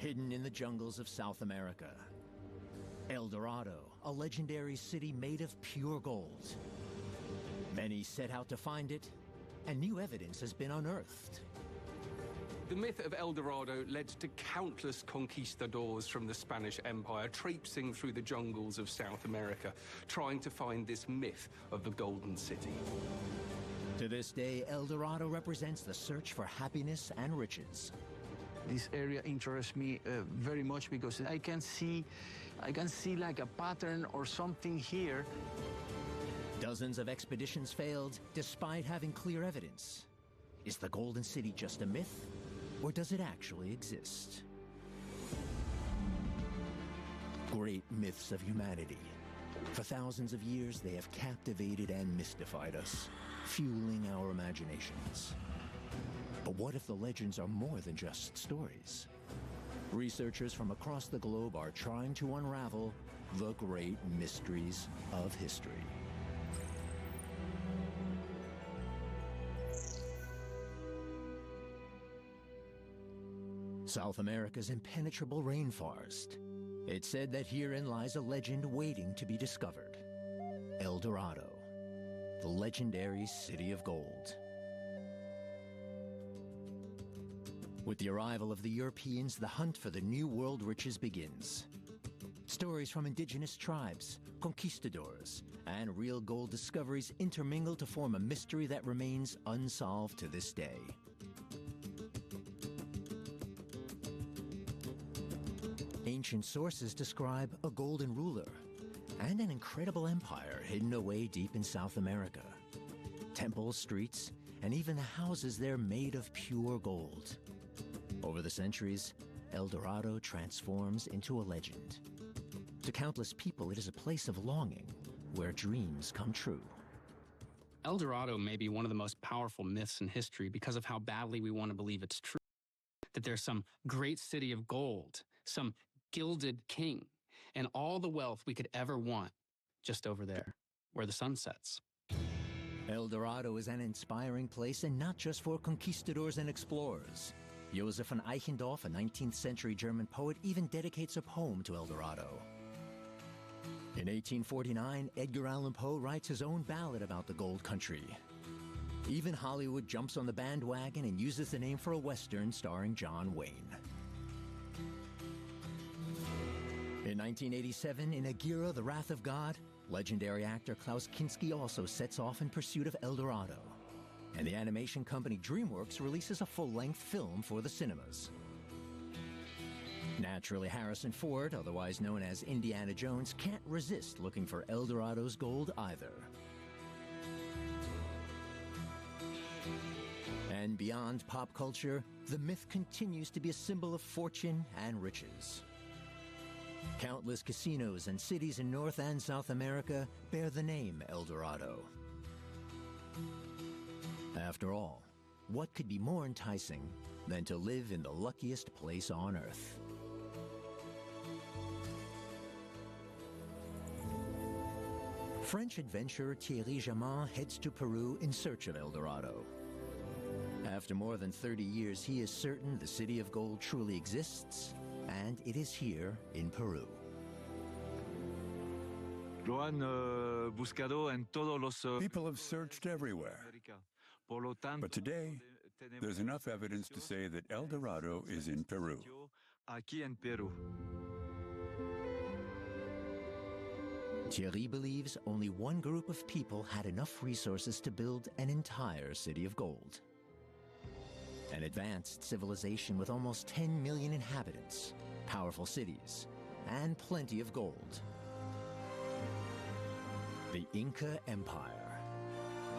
hidden in the jungles of South America. El Dorado, a legendary city made of pure gold. Many set out to find it, and new evidence has been unearthed. The myth of El Dorado led to countless conquistadors from the Spanish Empire traipsing through the jungles of South America, trying to find this myth of the Golden City. To this day, El Dorado represents the search for happiness and riches. This area interests me very much because I can see like a pattern or something here. Dozens of expeditions failed despite having clear evidence. Is the Golden City just a myth, or does it actually exist? Great myths of humanity. For thousands of years, they have captivated and mystified us, fueling our imaginations. But what if the legends are more than just stories? Researchers from across the globe are trying to unravel the great mysteries of history. South America's impenetrable rainforest. It's said that herein lies a legend waiting to be discovered. El Dorado, the legendary city of gold. With the arrival of the Europeans, the hunt for the New World riches begins. Stories from indigenous tribes, conquistadors, and real gold discoveries intermingle to form a mystery that remains unsolved to this day. Ancient sources describe a golden ruler and an incredible empire hidden away deep in South America. Temples, streets, and even the houses there made of pure gold. Over the centuries, El Dorado transforms into a legend. To countless people, it is a place of longing where dreams come true. El Dorado may be one of the most powerful myths in history because of how badly we want to believe it's true. That there's some great city of gold, some gilded king, and all the wealth we could ever want just over there, where the sun sets. El Dorado is an inspiring place, and not just for conquistadors and explorers. Josef von Eichendorff, a 19th century German poet, even dedicates a poem to El Dorado. In 1849, Edgar Allan Poe writes his own ballad about the Gold Country. Even Hollywood jumps on the bandwagon and uses the name for a Western starring John Wayne. In 1987, in Aguirre, The Wrath of God, legendary actor Klaus Kinski also sets off in pursuit of El Dorado. And the animation company DreamWorks releases a full-length film for the cinemas. Naturally, Harrison Ford, otherwise known as Indiana Jones, can't resist looking for El Dorado's gold either. And beyond pop culture, the myth continues to be a symbol of fortune and riches. Countless casinos and cities in North and South America bear the name El Dorado. After all, what could be more enticing than to live in the luckiest place on Earth? French adventurer Thierry Jamin heads to Peru in search of El Dorado. After more than 30 years, he is certain the City of Gold truly exists, and it is here in Peru. People have searched everywhere. But today, there's enough evidence to say that El Dorado is in Peru. Thierry believes only one group of people had enough resources to build an entire city of gold. An advanced civilization with almost 10 million inhabitants, powerful cities, and plenty of gold. The Inca Empire,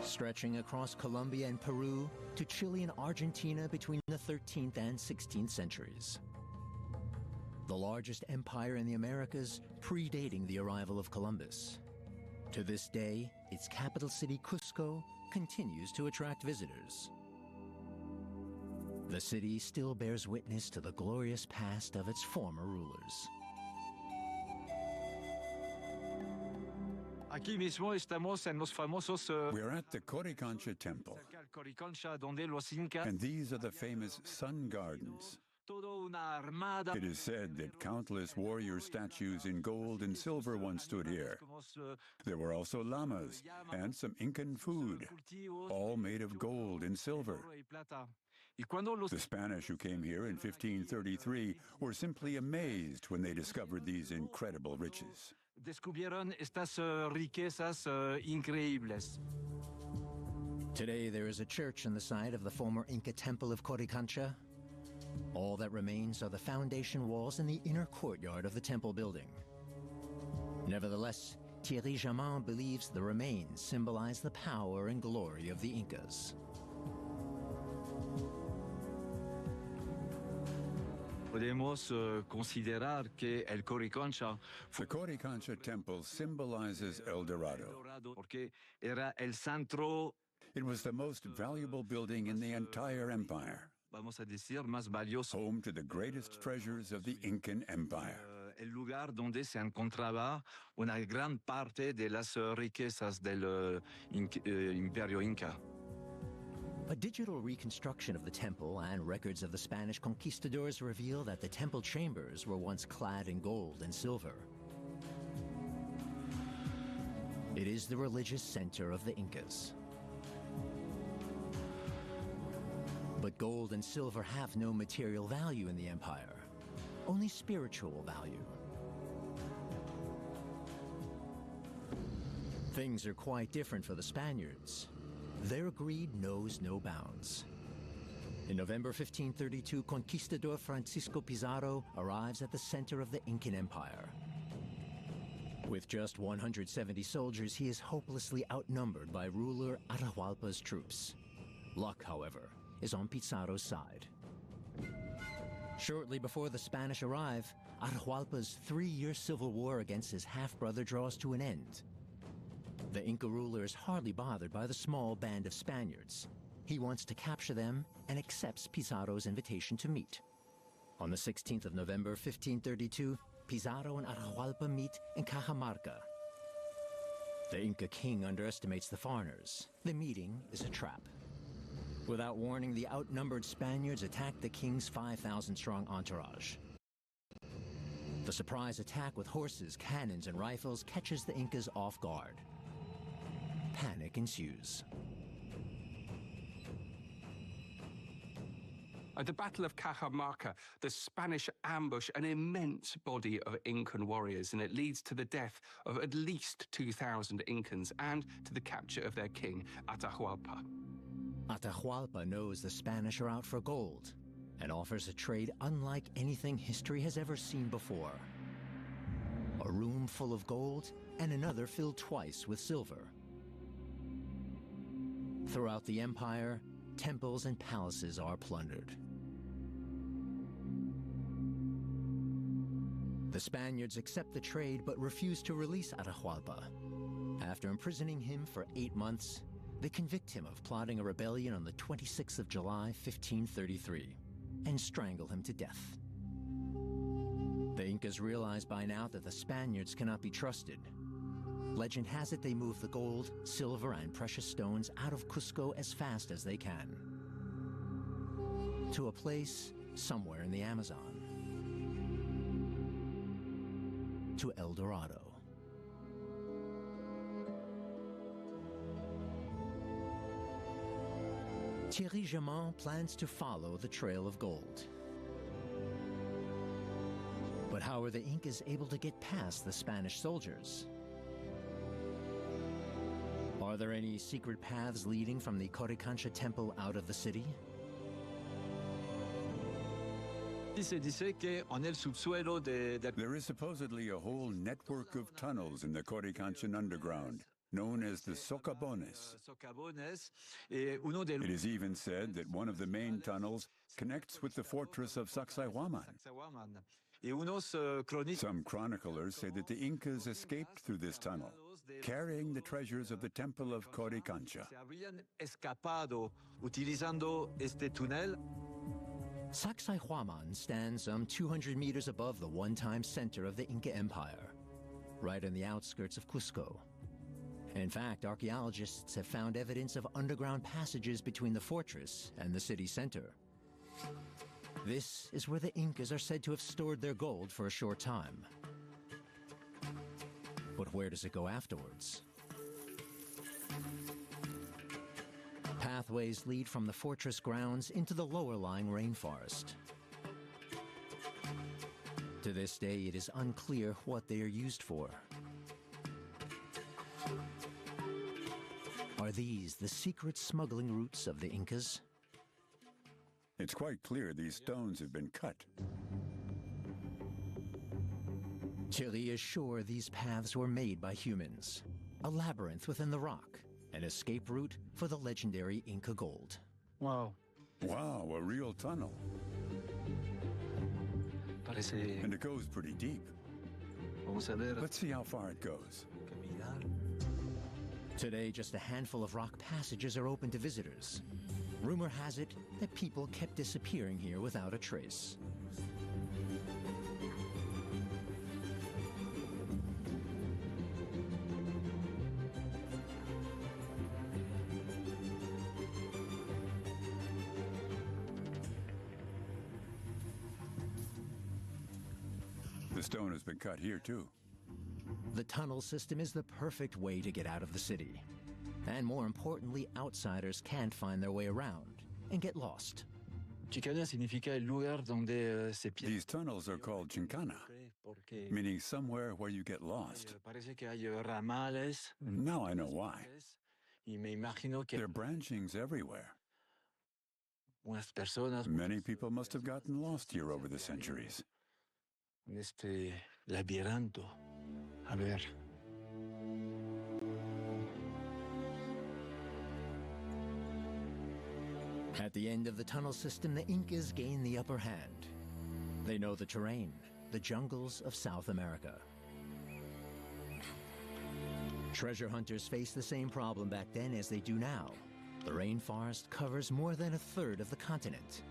stretching across Colombia and Peru to Chile and Argentina between the 13th and 16th centuries. The largest empire in the Americas, predating the arrival of Columbus. To this day, its capital city, Cusco, continues to attract visitors. The city still bears witness to the glorious past of its former rulers. We're at the Coricancha Temple, and these are the famous Sun Gardens. It is said that countless warrior statues in gold and silver once stood here. There were also llamas and some Incan food, all made of gold and silver. The Spanish who came here in 1533 were simply amazed when they discovered these incredible riches. Descubrieron estas riquezas increíbles. Today there is a church on the site of the former Inca temple of Coricancha. All that remains are the foundation walls and the inner courtyard of the temple building. Nevertheless, Thierry Jamin believes the remains symbolize the power and glory of the Incas. Podemos considerar que el Coricancha The Coricancha temple symbolizes El Dorado. porque era el centro, It was the most valuable building in the entire empire, vamos a decir, más valioso. home to the greatest treasures of the Incan Empire. El lugar donde se encontraba una gran parte de las riquezas del Imperio Inca. A digital reconstruction of the temple and records of the Spanish conquistadors reveal that the temple chambers were once clad in gold and silver. It is the religious center of the Incas. But gold and silver have no material value in the empire, only spiritual value. Things are quite different for the Spaniards. Their greed knows no bounds. In November 1532, conquistador Francisco Pizarro arrives at the center of the Incan Empire. With just 170 soldiers, he is hopelessly outnumbered by ruler Atahualpa's troops. Luck, however, is on Pizarro's side. Shortly before the Spanish arrive, Atahualpa's 3-year civil war against his half-brother draws to an end. The Inca ruler is hardly bothered by the small band of Spaniards. He wants to capture them and accepts Pizarro's invitation to meet. On the 16th of November 1532, Pizarro and Atahualpa meet in Cajamarca. The Inca king underestimates the foreigners. The meeting is a trap. Without warning, the outnumbered Spaniards attack the king's 5,000-strong entourage. The surprise attack with horses, cannons, and rifles catches the Incas off guard. Panic ensues. At the Battle of Cajamarca, the Spanish ambush an immense body of Incan warriors, and it leads to the death of at least 2,000 Incans and to the capture of their king, Atahualpa. Atahualpa knows the Spanish are out for gold and offers a trade unlike anything history has ever seen before. A room full of gold and another filled twice with silver. Throughout the empire, temples and palaces are plundered. The Spaniards accept the trade but refuse to release Atahualpa. After imprisoning him for 8 months, they convict him of plotting a rebellion on the 26th of July, 1533, and strangle him to death. The Incas realize by now that the Spaniards cannot be trusted. Legend has it they move the gold, silver, and precious stones out of Cusco as fast as they can, to a place somewhere in the Amazon, to El Dorado. Thierry Jamin plans to follow the trail of gold. But how are the Incas able to get past the Spanish soldiers? Are there any secret paths leading from the Coricancha temple out of the city? Se dice que en el subsuelo There is supposedly a whole network of tunnels in the Coricanchan underground, known as the socavones. It is even said that one of the main tunnels connects with the fortress of Sacsayhuaman. Some chroniclers say that the Incas escaped through this tunnel, carrying the treasures of the temple of Coricancha. Sacsayhuaman stands some 200 meters above the one-time center of the Inca Empire, right on the outskirts of Cusco. In fact, archaeologists have found evidence of underground passages between the fortress and the city center. This is where the Incas are said to have stored their gold for a short time. But where does it go afterwards? Pathways lead from the fortress grounds into the lower-lying rainforest. To this day, it is unclear what they are used for. Are these the secret smuggling routes of the Incas? It's quite clear these stones have been cut. Thierry is sure these paths were made by humans. A labyrinth within the rock, an escape route for the legendary Inca gold. Wow. Wow, a real tunnel. And it goes pretty deep. Let's see how far it goes. Today, just a handful of rock passages are open to visitors. Rumor has it that people kept disappearing here without a trace. The stone has been cut here too. The tunnel system is the perfect way to get out of the city. And more importantly, outsiders can't find their way around and get lost. Chicana significa el lugar donde se pierde. These tunnels are called chincana, meaning somewhere where you get lost. Parece que hay ramales. Now I know why. Y me imagino que There are branchings everywhere. unas personas Many people must have gotten lost here over the centuries. en este laberinto. A ver. At the end of the tunnel system, the Incas gain the upper hand. They know the terrain, the jungles of South America. Treasure hunters faced the same problem back then as they do now. The rainforest covers more than a third of the continent.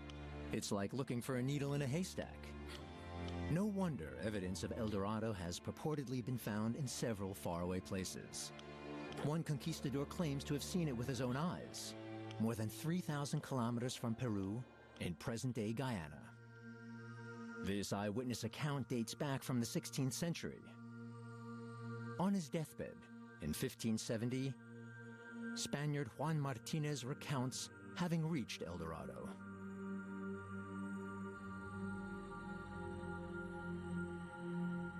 It's like looking for a needle in a haystack. No wonder evidence of El Dorado has purportedly been found in several faraway places. One conquistador claims to have seen it with his own eyes, more than 3,000 kilometers from Peru in present-day Guyana. This eyewitness account dates back from the 16th century. On his deathbed in 1570, Spaniard Juan Martinez recounts having reached El Dorado.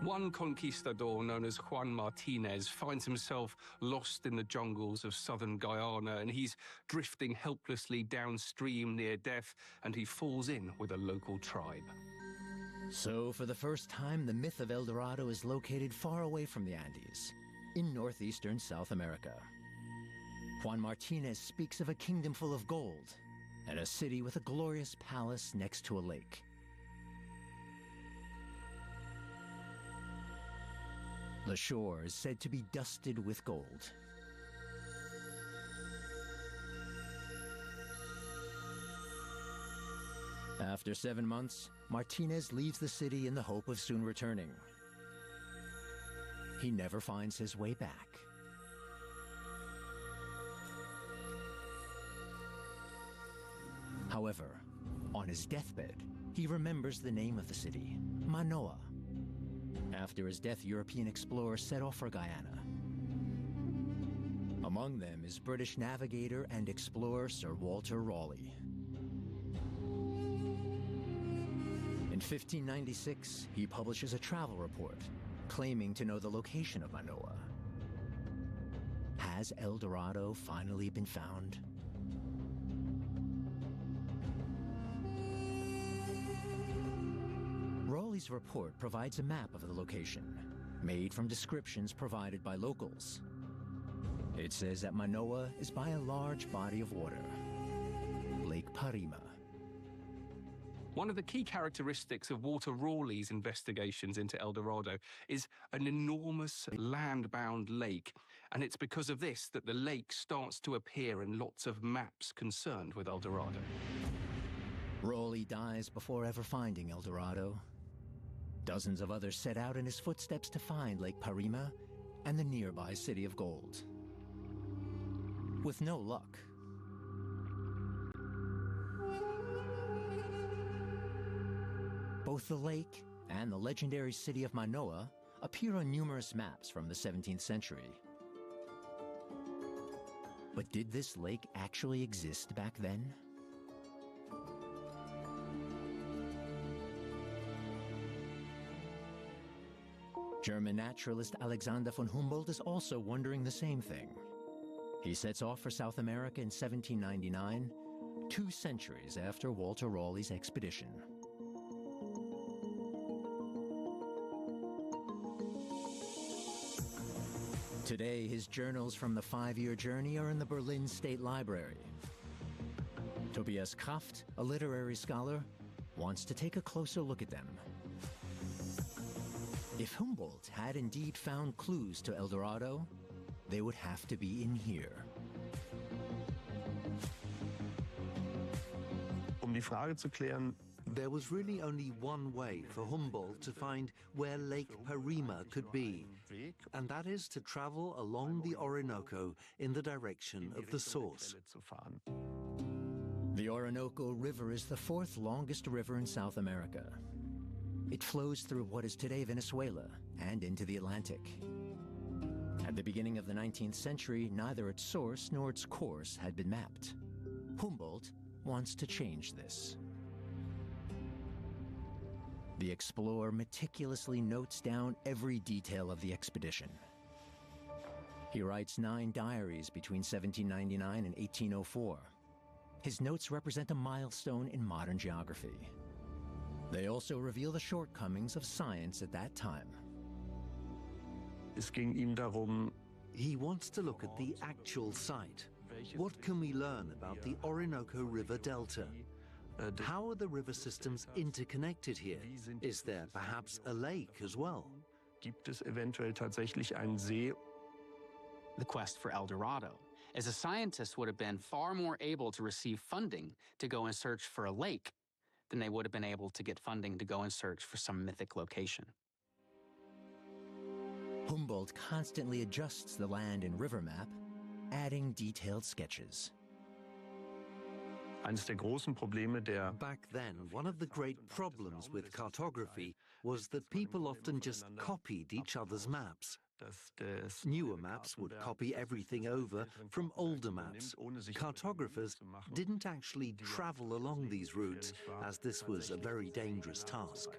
One conquistador known as Juan Martinez finds himself lost in the jungles of southern Guyana, and he's drifting helplessly downstream near death, and he falls in with a local tribe. So, for the first time, the myth of El Dorado is located far away from the Andes, in northeastern South America. Juan Martinez speaks of a kingdom full of gold, and a city with a glorious palace next to a lake. The shore is said to be dusted with gold. After 7 months, Martinez leaves the city in the hope of soon returning. He never finds his way back. However, on his deathbed, he remembers the name of the city, Manoa. After his death, European explorers set off for Guyana. Among them is British navigator and explorer Sir Walter Raleigh. In 1596, he publishes a travel report claiming to know the location of Manoa. Has El Dorado finally been found? Raleigh's report provides a map of the location, made from descriptions provided by locals. It says that Manoa is by a large body of water, Lake Parima. One of the key characteristics of Walter Raleigh's investigations into El Dorado is an enormous land-bound lake, and it's because of this that the lake starts to appear in lots of maps concerned with El Dorado. Raleigh dies before ever finding El Dorado. Dozens of others set out in his footsteps to find Lake Parima and the nearby City of Gold. With no luck. Both the lake and the legendary city of Manoa appear on numerous maps from the 17th century. But did this lake actually exist back then? German naturalist Alexander von Humboldt is also wondering the same thing. He sets off for South America in 1799, 2 centuries after Walter Raleigh's expedition. Today, his journals from the 5-year journey are in the Berlin State Library. Tobias Kraft, a literary scholar, wants to take a closer look at them. If Humboldt had indeed found clues to El Dorado, they would have to be in here. Die Frage zu klären, there was really only one way for Humboldt to find where Lake Parima could be, and that is to travel along the Orinoco in the direction of the source. The Orinoco River is the 4th longest river in South America. It flows through what is today Venezuela and into the Atlantic. At the beginning of the 19th century, neither its source nor its course had been mapped. Humboldt wants to change this. The explorer meticulously notes down every detail of the expedition. He writes 9 diaries between 1799 and 1804. His notes represent a milestone in modern geography. They also reveal the shortcomings of science at that time. Es ging ihm darum, he wants to look at the actual site. What can we learn about the Orinoco River Delta? How are the river systems interconnected here? Is there perhaps a lake as well? Gibt es eventuell tatsächlich einen See? The quest for El Dorado, as a scientist would have been far more able to receive funding to go and search for a lake than they would have been able to get funding to go and search for some mythic location. Humboldt constantly adjusts the land and river map, adding detailed sketches. Eines der großen Probleme der Back then, one of the great problems with cartography was that people often just copied each other's maps. Newer maps would copy everything over from older maps. Cartographers didn't actually travel along these routes, as this was a very dangerous task.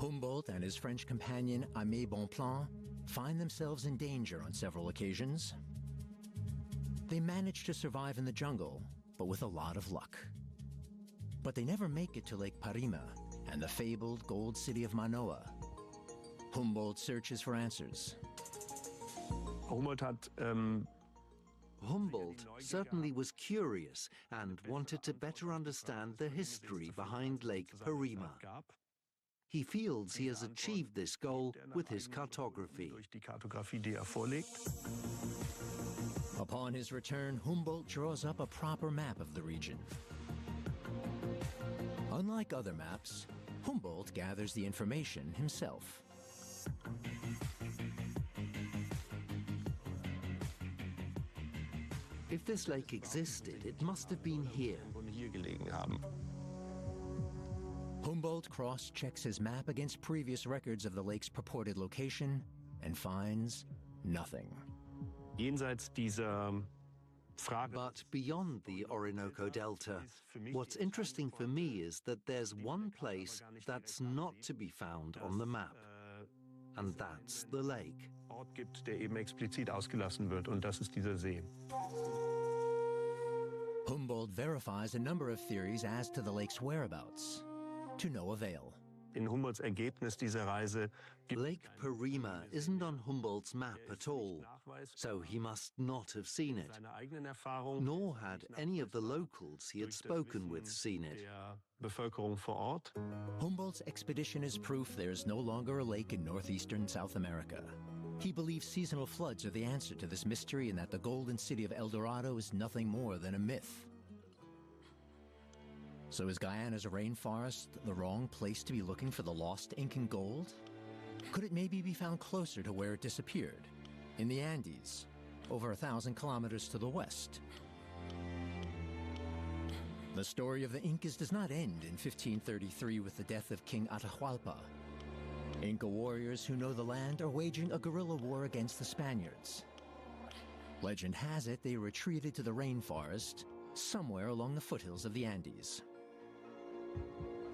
Humboldt and his French companion Aimé Bonpland find themselves in danger on several occasions. They manage to survive in the jungle, but with a lot of luck. But they never make it to Lake Parima and the fabled gold city of Manoa. Humboldt searches for answers. Humboldt certainly was curious and wanted to better understand the history behind Lake Parima. He feels he has achieved this goal with his cartography. Upon his return, Humboldt draws up a proper map of the region. Unlike other maps, Humboldt gathers the information himself. If this lake existed, it must have been here. Humboldt cross-checks his map against previous records of the lake's purported location and finds nothing. Jenseits dieser Frage. But beyond the Orinoco Delta, what's interesting for me is that there's one place that's not to be found on the map, and that's the lake. Ort gibt, der eben explizit ausgelassen wird, und das ist dieser See. Humboldt verifies a number of theories as to the lake's whereabouts, to no avail. In Humboldts Ergebnis dieser Reise Lake Parima isn't on Humboldt's map at all, so he must not have seen it, nor had any of the locals he had spoken with seen it. Bevölkerung vor Ort. Humboldt's expedition is proof there is no longer a lake in northeastern South America. He believes seasonal floods are the answer to this mystery and that the golden city of El Dorado is nothing more than a myth. So is Guyana's rainforest the wrong place to be looking for the lost Incan gold? Could it maybe be found closer to where it disappeared, in the Andes, over 1,000 kilometers to the west? The story of the Incas does not end in 1533 with the death of King Atahualpa. Inca warriors who know the land are waging a guerrilla war against the Spaniards. Legend has it they retreated to the rainforest, somewhere along the foothills of the Andes.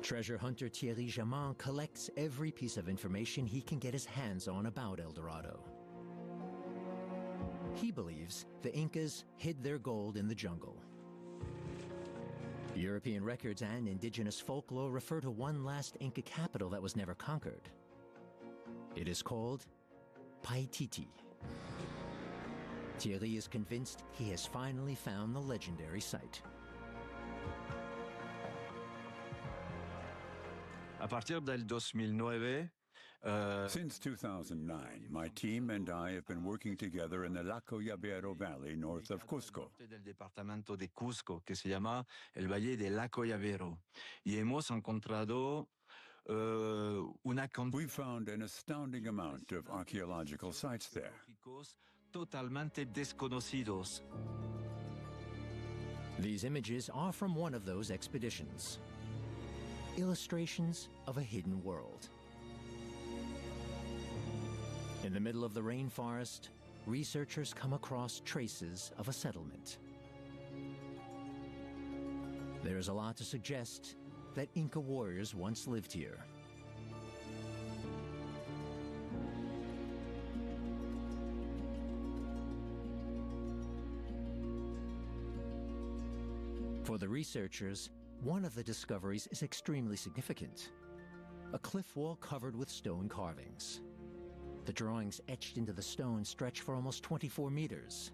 Treasure hunter Thierry Jamin collects every piece of information he can get his hands on about El Dorado. He believes the Incas hid their gold in the jungle. European records and indigenous folklore refer to one last Inca capital that was never conquered. It is called Paititi. Thierry is convinced he has finally found the legendary site. À partir del 2009, Since 2009, my team and I have been working together in the Lacoyabero Valley north of Cusco. del departamento de Cusco, que se llama el Valle de Lacoyabero, y hemos encontrado una We found an astounding amount of archaeological sites there. totalmente desconocidos. These images are from one of those expeditions. Illustrations of a hidden world. In the middle of the rainforest, researchers come across traces of a settlement. There is a lot to suggest that Inca warriors once lived here. For the researchers, one of the discoveries is extremely significant. A cliff wall covered with stone carvings. The drawings etched into the stone stretch for almost 24 meters.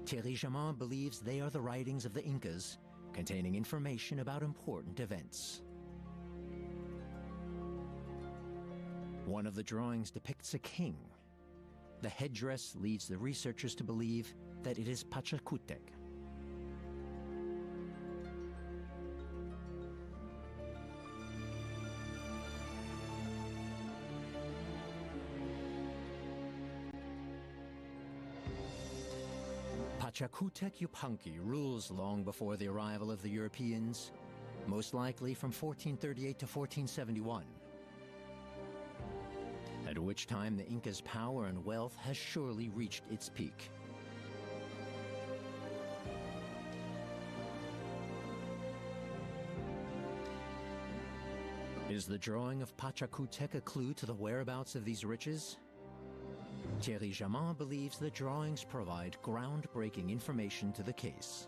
Thierry Jamin believes they are the writings of the Incas, containing information about important events. One of the drawings depicts a king. The headdress leads the researchers to believe that it is Pachacutec. Pachacutec Yupanqui rules long before the arrival of the Europeans, most likely from 1438 to 1471, at which time the Incas' power and wealth has surely reached its peak. Is the drawing of Pachacutec a clue to the whereabouts of these riches? Thierry Jamin believes the drawings provide groundbreaking information to the case.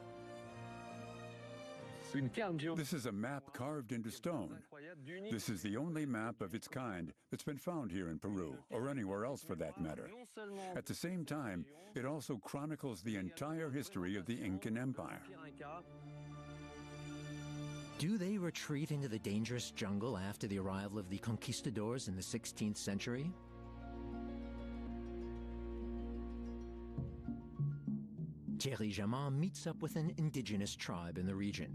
This is a map carved into stone. This is the only map of its kind that's been found here in Peru, or anywhere else for that matter. At the same time, it also chronicles the entire history of the Incan Empire. Do they retreat into the dangerous jungle after the arrival of the conquistadors in the 16th century? Thierry Jamin meets up with an indigenous tribe in the region.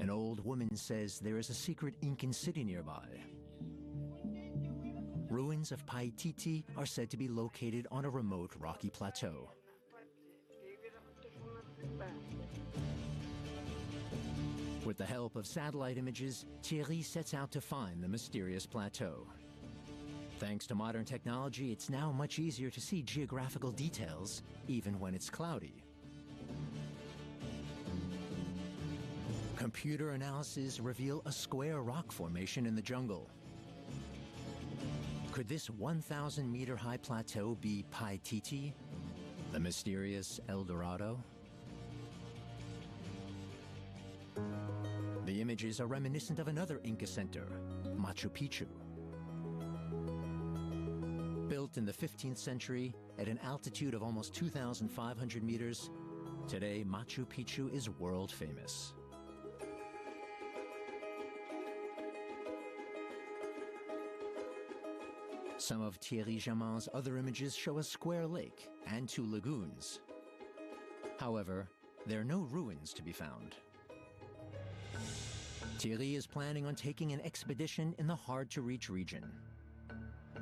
An old woman says there is a secret Incan city nearby. Ruins of Paititi are said to be located on a remote rocky plateau. With the help of satellite images, Thierry sets out to find the mysterious plateau. Thanks to modern technology, it's now much easier to see geographical details, even when it's cloudy. Computer analysis reveal a square rock formation in the jungle. Could this 1,000-meter-high plateau be Paititi, the mysterious El Dorado? The images are reminiscent of another Inca center, Machu Picchu. Built in the 15th century at an altitude of almost 2,500 meters, today Machu Picchu is world famous. Some of Thierry Jamin's other images show a square lake and 2 lagoons. However, there are no ruins to be found. Thierry is planning on taking an expedition in the hard-to-reach region.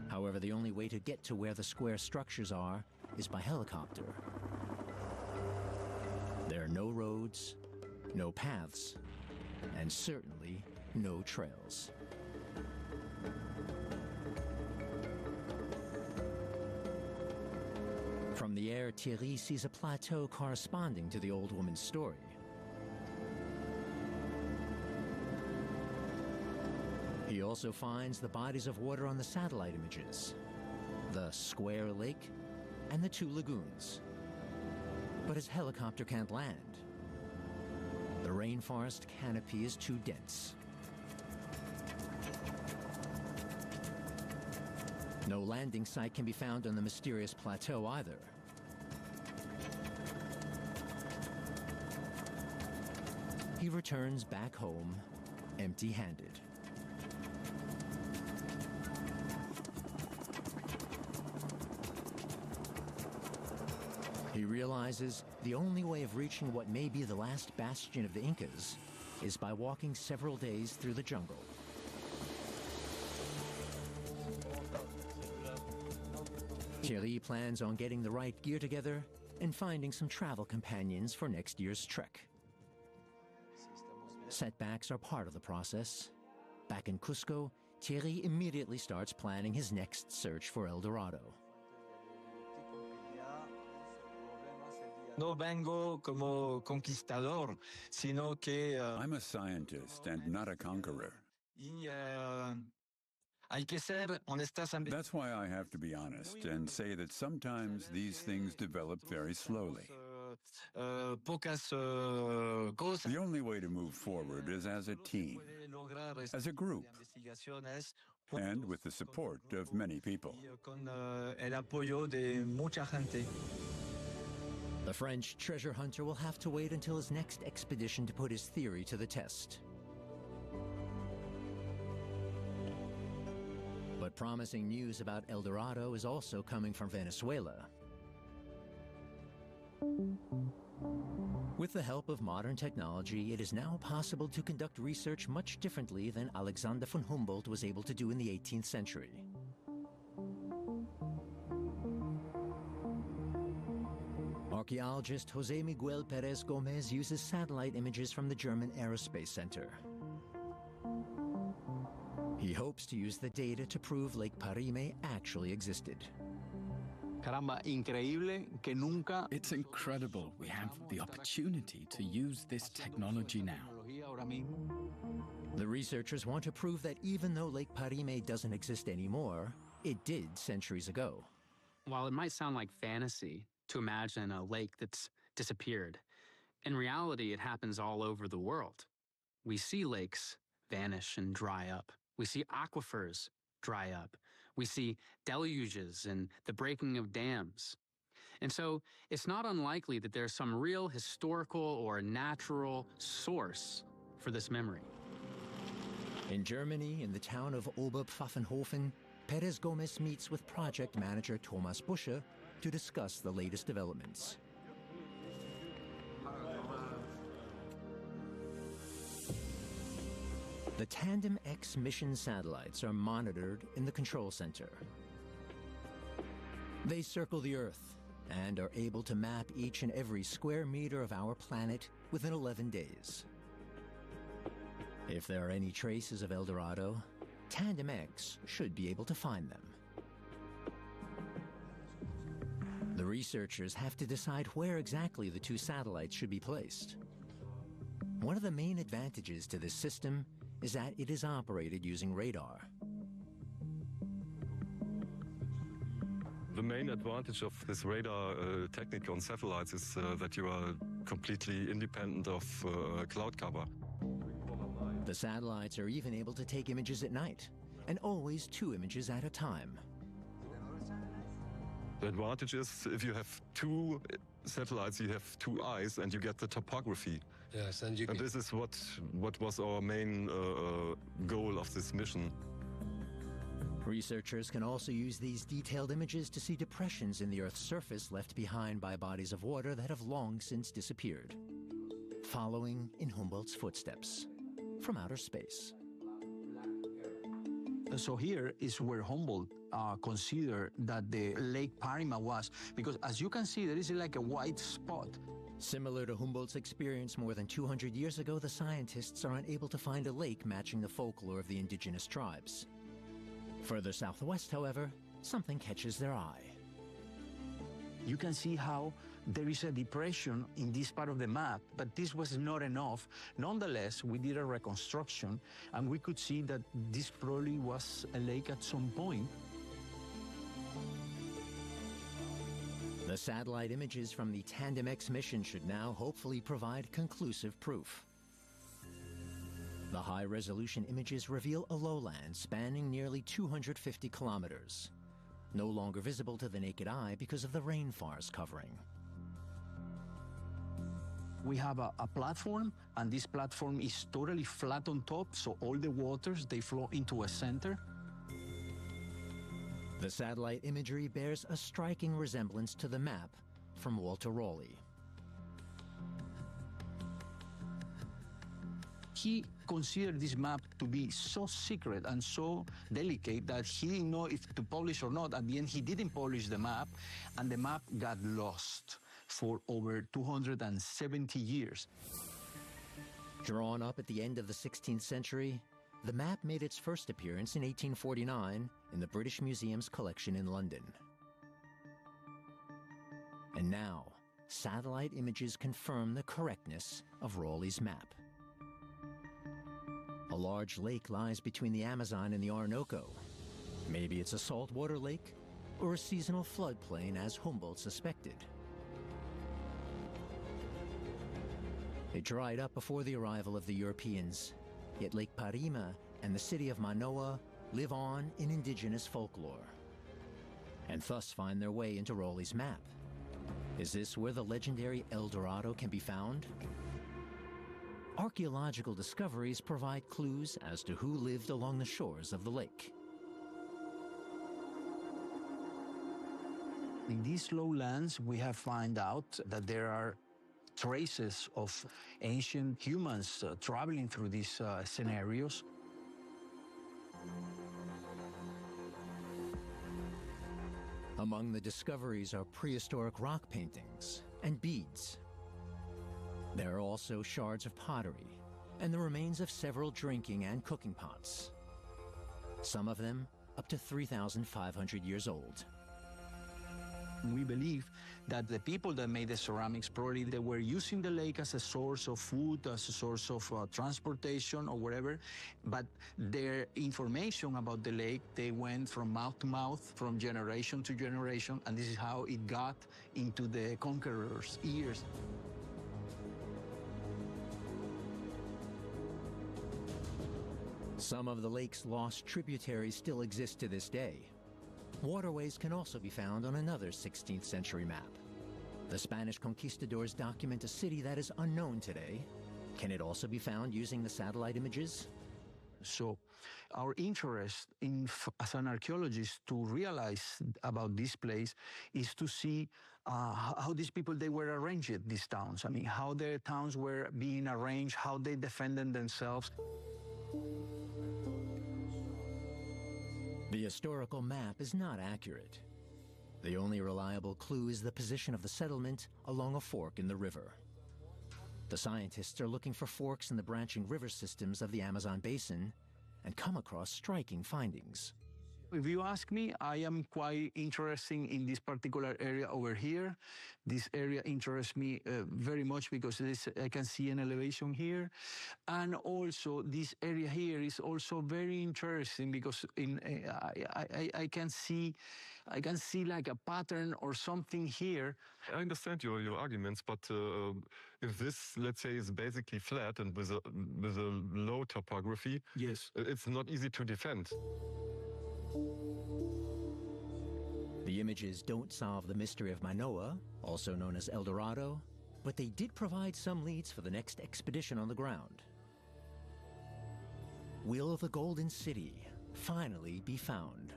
However, the only way to get to where the square structures are is by helicopter. There are No roads, no paths, and certainly no trails. From the air, Thierry sees a plateau corresponding to the old woman's story. He also finds the bodies of water on the satellite images, the square lake and the two lagoons. But his helicopter can't land. The rainforest canopy is too dense. No landing site can be found on the mysterious plateau either. He returns back home empty-handed. He realizes the only way of reaching what may be the last bastion of the Incas is by walking several days through the jungle. Thierry plans on getting the right gear together and finding some travel companions for next year's trek. Setbacks are part of the process. Back in Cusco, Thierry immediately starts planning his next search for El Dorado. No vengo como conquistador, sino que I'm a scientist and not a conqueror. hay que ser honestas. That's why I have to be honest and say that sometimes these things develop very slowly. Pocas cosas. The only way to move forward is as a team, as a group, and with the support of many people. Con el apoyo de mucha gente. The French treasure hunter will have to wait until his next expedition to put his theory to the test. But promising news about El Dorado is also coming from Venezuela. With the help of modern technology, it is now possible to conduct research much differently than Alexander von Humboldt was able to do in the 18th century. Archaeologist Jose Miguel Perez Gomez uses satellite images from the German Aerospace Center. He hopes to use the data to prove Lake Parime actually existed. Caramba, increíble que nunca. It's incredible we have the opportunity to use this technology now. The researchers want to prove that even though Lake Parime doesn't exist anymore, it did centuries ago. While it might sound like fantasy to imagine a lake that's disappeared, in reality, it happens all over the world. We see lakes vanish and dry up. We see aquifers dry up. We see deluges and the breaking of dams. And so it's not unlikely that there's some real historical or natural source for this memory. In Germany, in the town of Oberpfaffenhofen, Perez Gomez meets with project manager Thomas Busche to discuss the latest developments. The Tandem X mission satellites are monitored in the control center. They circle the Earth and are able to map each and every square meter of our planet within 11 days. If there are any traces of El Dorado, Tandem X should be able to find them. The researchers have to decide where exactly the two satellites should be placed. One of the main advantages to this system is that it is operated using radar. The main advantage of this radar technique on satellites is that you are completely independent of cloud cover. The satellites are even able to take images at night, and always 2 images at a time. The advantage is if you have 2 satellites, you have 2 eyes and you get the topography. Yes, and this is what was our main goal of this mission. Researchers can also use these detailed images to see depressions in the Earth's surface left behind by bodies of water that have long since disappeared, following in Humboldt's footsteps from outer space. So here is where Humboldt considered that the Lake Parima was, because as you can see, there is like a white spot. Similar to Humboldt's experience more than 200 years ago, the scientists are unable to find a lake matching the folklore of the indigenous tribes. Further southwest, however, something catches their eye. You can see how there is a depression in this part of the map, but this was not enough. Nonetheless, we did a reconstruction, and we could see that this probably was a lake at some point. The satellite images from the Tandem X mission should now hopefully provide conclusive proof. The high-resolution images reveal a lowland spanning nearly 250 kilometers, no longer visible to the naked eye because of the rainforest covering. We have a platform, and this platform is totally flat on top, so all the waters, they flow into a center. The satellite imagery bears a striking resemblance to the map from Walter Raleigh. He considered this map to be so secret and so delicate that he didn't know if to publish or not. At the end, he didn't publish the map, and the map got lost for over 270 years. Drawn up at the end of the 16th century, the map made its first appearance in 1849 in the British Museum's collection in London. And now, satellite images confirm the correctness of Raleigh's map. A large lake lies between the Amazon and the Orinoco. Maybe it's a saltwater lake or a seasonal floodplain, as Humboldt suspected. It dried up before the arrival of the Europeans, yet Lake Parima and the city of Manoa live on in indigenous folklore, and thus find their way into Raleigh's map. Is this where the legendary El Dorado can be found? Archaeological discoveries provide clues as to who lived along the shores of the lake. In these lowlands, we have found out that there are traces of ancient humans traveling through these scenarios. Among the discoveries are prehistoric rock paintings and beads. There are also shards of pottery and the remains of several drinking and cooking pots, some of them up to 3,500 years old. We believe that the people that made the ceramics, probably they were using the lake as a source of food, as a source of transportation or whatever, but their information about the lake, they went from mouth to mouth, from generation to generation, and this is how it got into the conquerors' ears. Some of the lake's lost tributaries still exist to this day. Waterways can also be found on another 16th century map. The Spanish conquistadors document a city that is unknown today. Can it also be found using the satellite images? So our interest as an archaeologist to realize about this place is to see how these people, they were arranged, these towns. I mean, how their towns were being arranged, how they defended themselves. The historical map is not accurate. The only reliable clue is the position of the settlement along a fork in the river. The scientists are looking for forks in the branching river systems of the Amazon basin and come across striking findings. If you ask me, I am quite interested in this particular area over here. This area interests me very much because I can see an elevation here. And also this area here is also very interesting because I can see like a pattern or something here. I understand your arguments, but if this, let's say, is basically flat and with a low topography, yes, it's not easy to defend. The images don't solve the mystery of Manoa, also known as El Dorado, but they did provide some leads for the next expedition on the ground. Will the Golden City finally be found?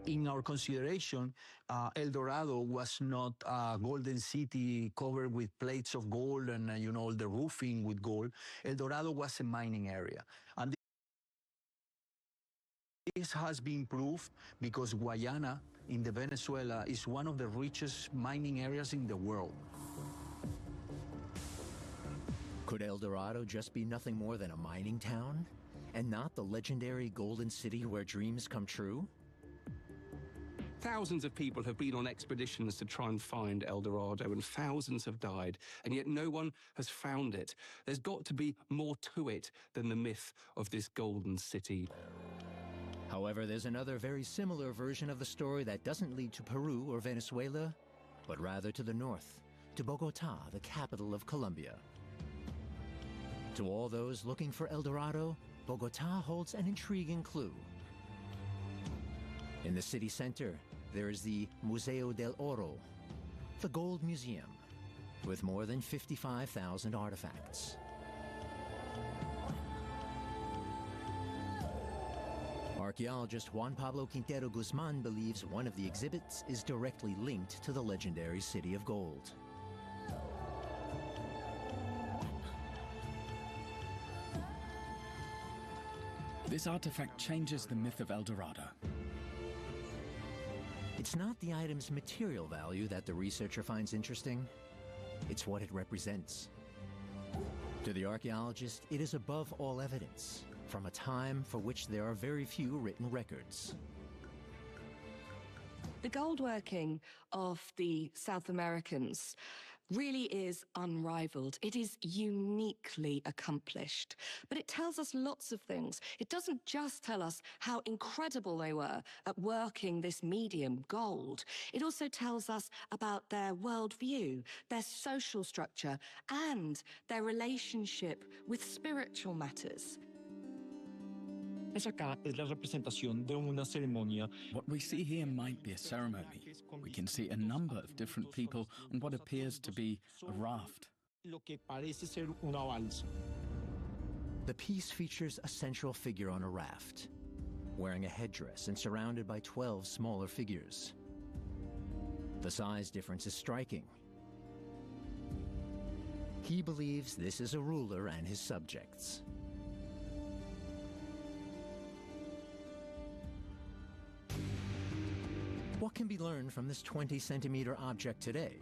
In our consideration, El Dorado was not a golden city covered with plates of gold and, the roofing with gold. El Dorado was a mining area. And this This has been proved because Guayana in the Venezuela is one of the richest mining areas in the world. Could El Dorado just be nothing more than a mining town, and not the legendary Golden City where dreams come true? Thousands of people have been on expeditions to try and find El Dorado, and thousands have died, and yet no one has found it. There's got to be more to it than the myth of this golden city. However, there's another very similar version of the story that doesn't lead to Peru or Venezuela, but rather to the north, to Bogota, the capital of Colombia. To all those looking for El Dorado, Bogota holds an intriguing clue. In the city center, there is the Museo del Oro, the Gold Museum, with more than 55,000 artifacts. Archaeologist Juan Pablo Quintero Guzman believes one of the exhibits is directly linked to the legendary City of Gold. This artifact changes the myth of El Dorado. It's not the item's material value that the researcher finds interesting, it's what it represents. To the archaeologist, it is above all evidence, from a time for which there are very few written records. The gold working of the South Americans really is unrivaled. It is uniquely accomplished. But it tells us lots of things. It doesn't just tell us how incredible they were at working this medium, gold. It also tells us about their worldview, their social structure, and their relationship with spiritual matters. Acá es la representación de una ceremonia. What we see here might be a ceremony. We can see a number of different people on what appears to be a raft. Lo que parece ser una balsa. The piece features a central figure on a raft, wearing a headdress and surrounded by 12 smaller figures. The size difference is striking. He believes this is a ruler and his subjects. What can be learned from this 20-centimeter object today?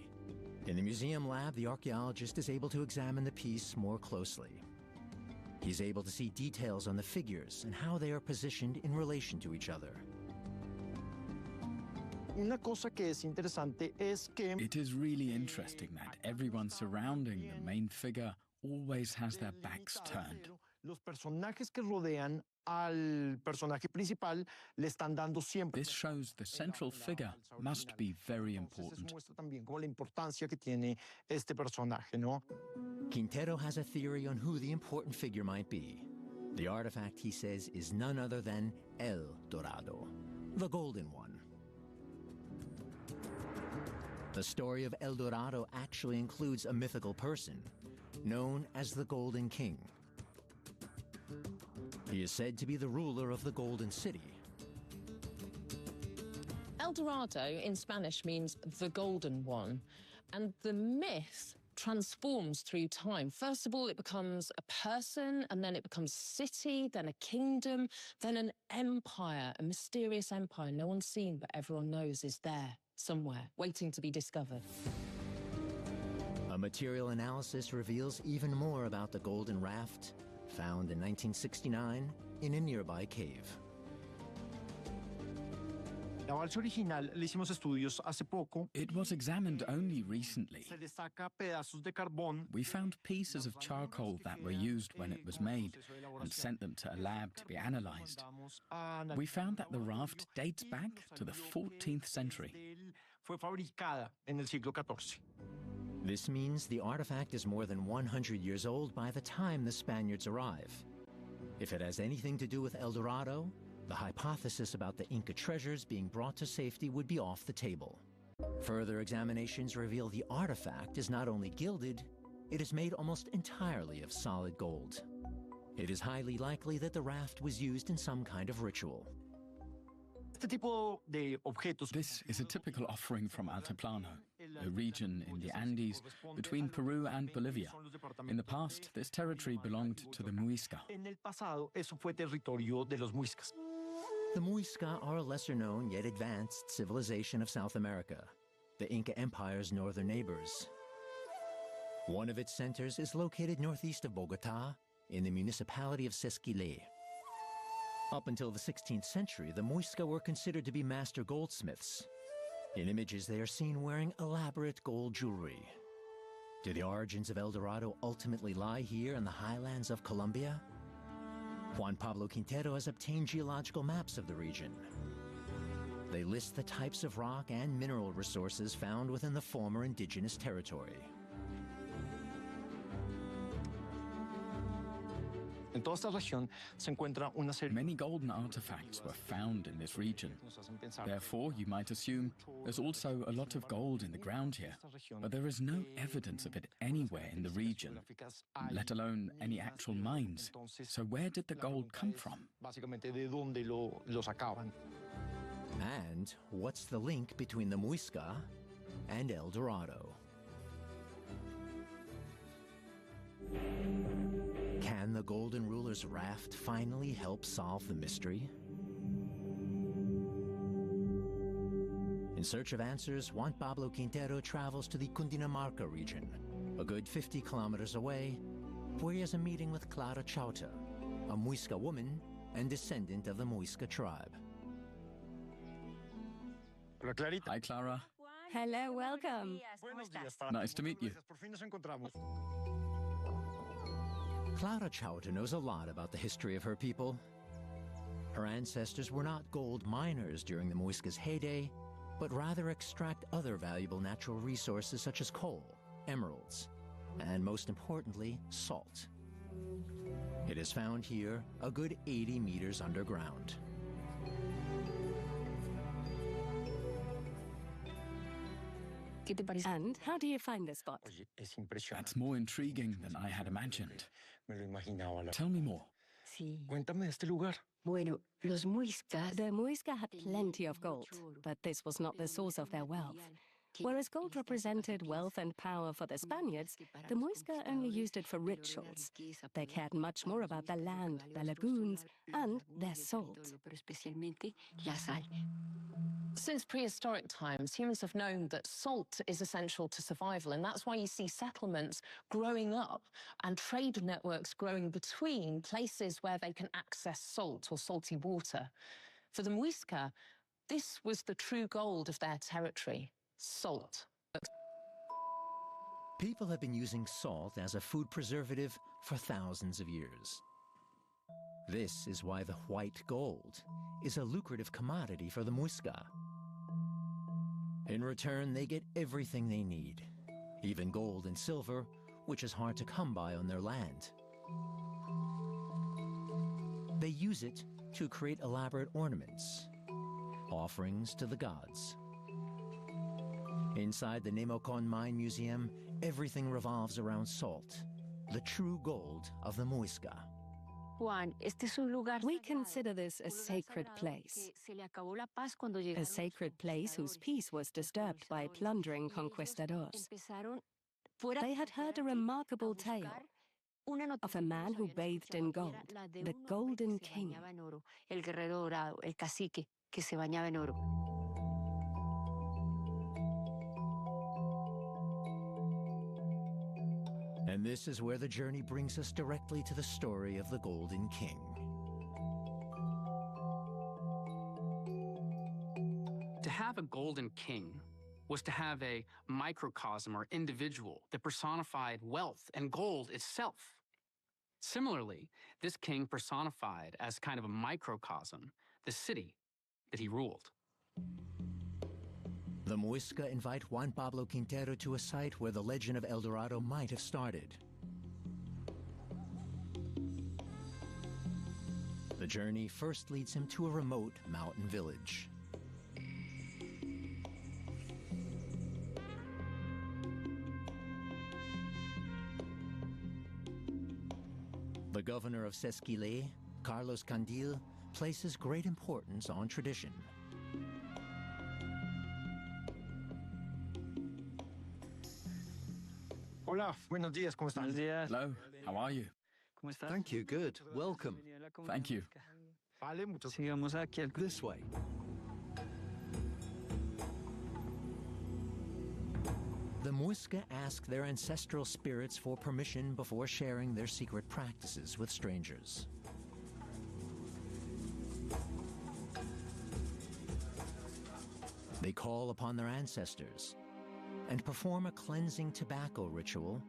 In the museum lab, the archaeologist is able to examine the piece more closely. He's able to see details on the figures and how they are positioned in relation to each other. Una cosa que es interesante es que It is really interesting that everyone surrounding the main figure always has their backs turned. los personajes que rodean al personaje principal le están dando siempre. This shows the central figure must be very important. Muestra también como la importancia que tiene este personaje, ¿no? Quintero has a theory on who the important figure might be. The artifact, he says, is none other than El Dorado, the golden one. The story of El Dorado actually includes a mythical person known as the Golden King. He is said to be the ruler of the Golden City. El Dorado in Spanish means the golden one, and the myth transforms through time. First of all, it becomes a person, and then it becomes a city, then a kingdom, then an empire, a mysterious empire no one's seen but everyone knows is there somewhere, waiting to be discovered. A material analysis reveals even more about the golden raft, found in 1969 in a nearby cave. La balsa original le hicimos estudios hace poco. It was examined only recently. Se le saca pedazos de carbón. We found pieces of charcoal that were used when it was made and sent them to a lab to be analyzed. We found that the raft dates back to the 14th century. Fue fabricada en el siglo XIV. This means the artifact is more than 100 years old by the time the Spaniards arrive. If it has anything to do with El Dorado, the hypothesis about the Inca treasures being brought to safety would be off the table. Further examinations reveal the artifact is not only gilded, it is made almost entirely of solid gold. It is highly likely that the raft was used in some kind of ritual. Este tipo de objetos. This is a typical offering from Altiplano, a region in the Andes between Peru and Bolivia. In the past, this territory belonged to the Muisca. En el pasado, eso fue territorio de los Muiscas. The Muisca are a lesser-known yet advanced civilization of South America, the Inca Empire's northern neighbors. One of its centers is located northeast of Bogota in the municipality of Sesquilé. Up until the 16th century, the Muisca were considered to be master goldsmiths. In images, they are seen wearing elaborate gold jewelry. Do the origins of El Dorado ultimately lie here in the highlands of Colombia? Juan Pablo Quintero has obtained geological maps of the region. They list the types of rock and mineral resources found within the former indigenous territory. Many golden artifacts were found in this region. Therefore, you might assume there's also a lot of gold in the ground here, but there is no evidence of it anywhere in the region, let alone any actual mines. So where did the gold come from? And what's the link between the Muisca and El Dorado? Can the Golden Ruler's raft finally help solve the mystery? In search of answers, Juan Pablo Quintero travels to the Cundinamarca region, a good 50 kilometers away, where he has a meeting with Clara Chauta, a Muisca woman and descendant of the Muisca tribe. Hi, Clara. Hello, welcome. Nice to meet you. Clara Chauta knows a lot about the history of her people. Her ancestors were not gold miners during the Muisca's heyday, but rather extract other valuable natural resources such as coal, emeralds, and most importantly, salt. It is found here a good 80 meters underground. And how do you find this spot? That's more intriguing than I had imagined. Tell me more. Bueno, the Muisca had plenty of gold, but this was not the source of their wealth. Whereas gold represented wealth and power for the Spaniards, the Muisca only used it for rituals. They cared much more about the land, the lagoons, and their salt. Since prehistoric times, humans have known that salt is essential to survival, and that's why you see settlements growing up and trade networks growing between places where they can access salt or salty water. For the Muisca, this was the true gold of their territory, salt. People have been using salt as a food preservative for thousands of years. This is why the white gold is a lucrative commodity for the Muisca. In return, they get everything they need, even gold and silver, which is hard to come by on their land. They use it to create elaborate ornaments, offerings to the gods. Inside the Nemocon Mine Museum, everything revolves around salt, the true gold of the Muisca. We consider this a sacred place. A sacred place whose peace was disturbed by plundering conquistadors. They had heard a remarkable tale of a man who bathed in gold, the Golden King. And this is where the journey brings us directly to the story of the Golden King. To have a golden king was to have a microcosm or individual that personified wealth and gold itself. Similarly, this king personified as kind of a microcosm the city that he ruled. The Muisca invite Juan Pablo Quintero to a site where the legend of El Dorado might have started. The journey first leads him to a remote mountain village. The governor of Sesquilé, Carlos Candil, places great importance on tradition. Hola, buenos días, ¿cómo están? Hello, how are you? Thank you, good. Welcome. Thank you. This way. The Muisca ask their ancestral spirits for permission before sharing their secret practices with strangers. They call upon their ancestors and perform a cleansing tobacco ritual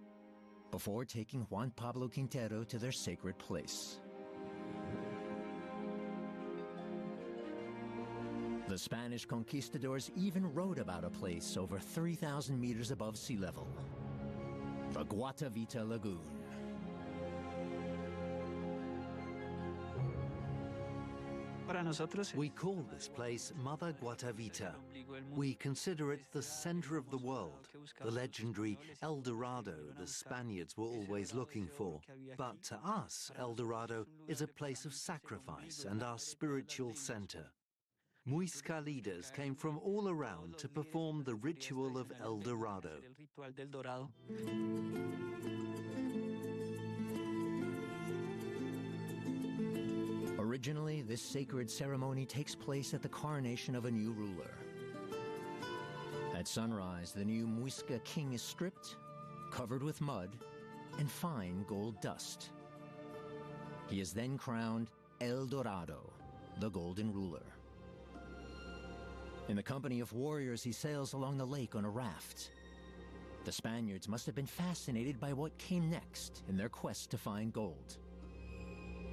before taking Juan Pablo Quintero to their sacred place. The Spanish conquistadors even wrote about a place over 3,000 meters above sea level, the Guatavita Lagoon. We call this place Mother Guatavita. We consider it the center of the world, the legendary El Dorado the Spaniards were always looking for. But to us, El Dorado is a place of sacrifice and our spiritual center. Muisca leaders came from all around to perform the ritual of El Dorado. Originally, this sacred ceremony takes place at the coronation of a new ruler. At sunrise, the new Muisca king is stripped, covered with mud, and fine gold dust. He is then crowned El Dorado, the golden ruler. In the company of warriors, he sails along the lake on a raft. The Spaniards must have been fascinated by what came next in their quest to find gold.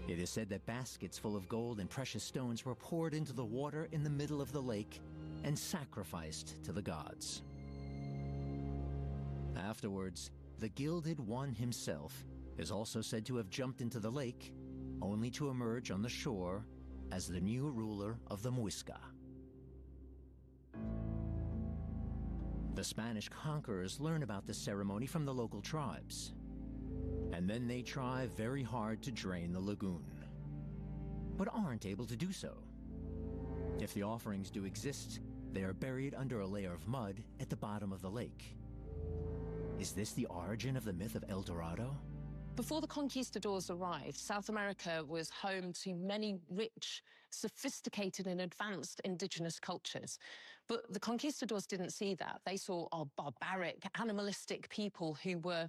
It is said that baskets full of gold and precious stones were poured into the water in the middle of the lake and sacrificed to the gods. Afterwards, the Gilded One himself is also said to have jumped into the lake, only to emerge on the shore as the new ruler of the Muisca. The Spanish conquerors learn about this ceremony from the local tribes, and then they try very hard to drain the lagoon, but aren't able to do so. If the offerings do exist, they are buried under a layer of mud at the bottom of the lake. Is this the origin of the myth of El Dorado? Before the conquistadors arrived, South America was home to many rich, sophisticated and advanced indigenous cultures. But the conquistadors didn't see that. They saw our barbaric, animalistic people who were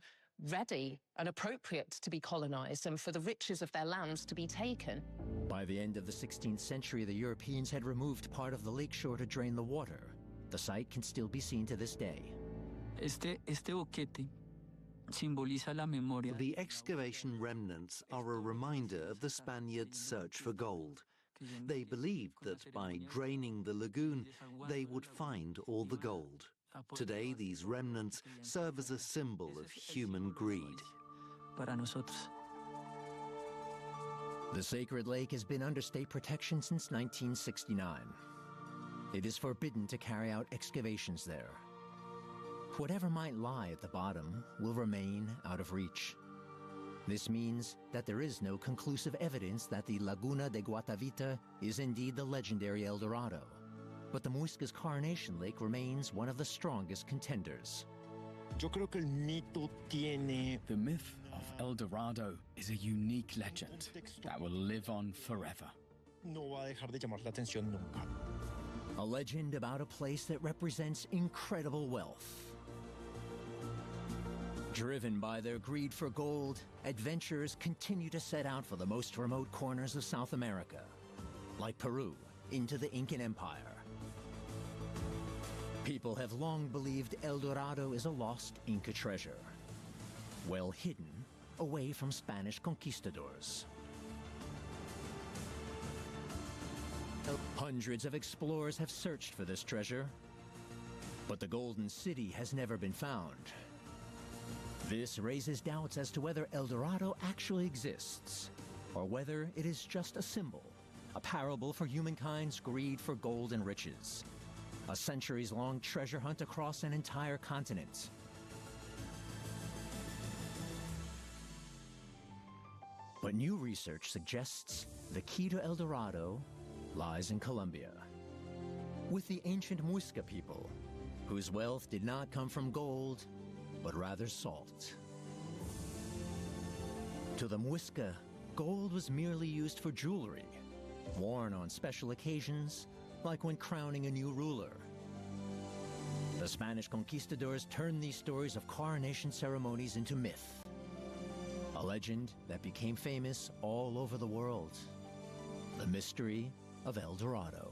ready and appropriate to be colonized and for the riches of their lands to be taken. By the end of the 16th century, the Europeans had removed part of the lakeshore to drain the water. The site can still be seen to this day. Este boquete simboliza la memoria. The excavation remnants are a reminder of the Spaniards' search for gold. They believed that by draining the lagoon, they would find all the gold. Today, these remnants serve as a symbol of human greed. Para nosotros. The sacred lake has been under state protection since 1969. It is forbidden to carry out excavations there. Whatever might lie at the bottom will remain out of reach. This means that there is no conclusive evidence that the Laguna de Guatavita is indeed the legendary El Dorado. But the Muisca's Coronation Lake remains one of the strongest contenders. The myth of El Dorado is a unique legend that will live on forever. A legend about a place that represents incredible wealth. Driven by their greed for gold, adventurers continue to set out for the most remote corners of South America, like Peru, into the Incan Empire. People have long believed El Dorado is a lost Inca treasure, well hidden away from Spanish conquistadors. Hundreds of explorers have searched for this treasure, but the Golden City has never been found. This raises doubts as to whether El Dorado actually exists, or whether it is just a symbol, a parable for humankind's greed for gold and riches. A centuries-long treasure hunt across an entire continent. But new research suggests the key to El Dorado lies in Colombia, with the ancient Muisca people, whose wealth did not come from gold, but rather salt. To the Muisca, gold was merely used for jewelry, worn on special occasions, like when crowning a new ruler. The Spanish conquistadors turned these stories of coronation ceremonies into myth, a legend that became famous all over the world. The mystery of El Dorado.